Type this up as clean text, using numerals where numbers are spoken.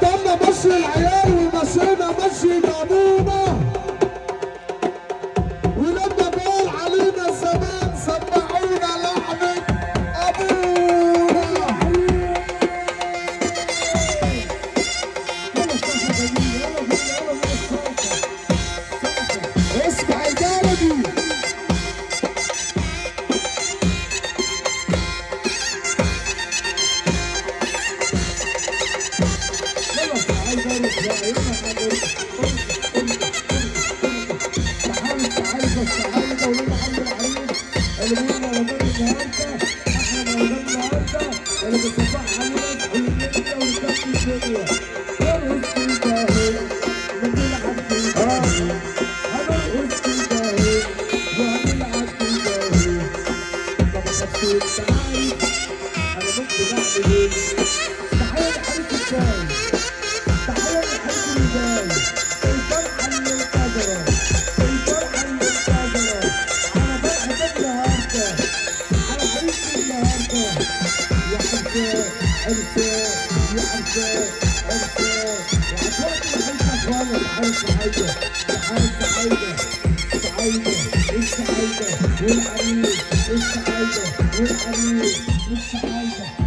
بطلنا مصر العيال ومصرنا مصر مأمونة، ولما بقول علينا الزمان سمعونا لحمة أبونا. اسمع الجلدي. والعريس السعيدة والعريس السعيدة.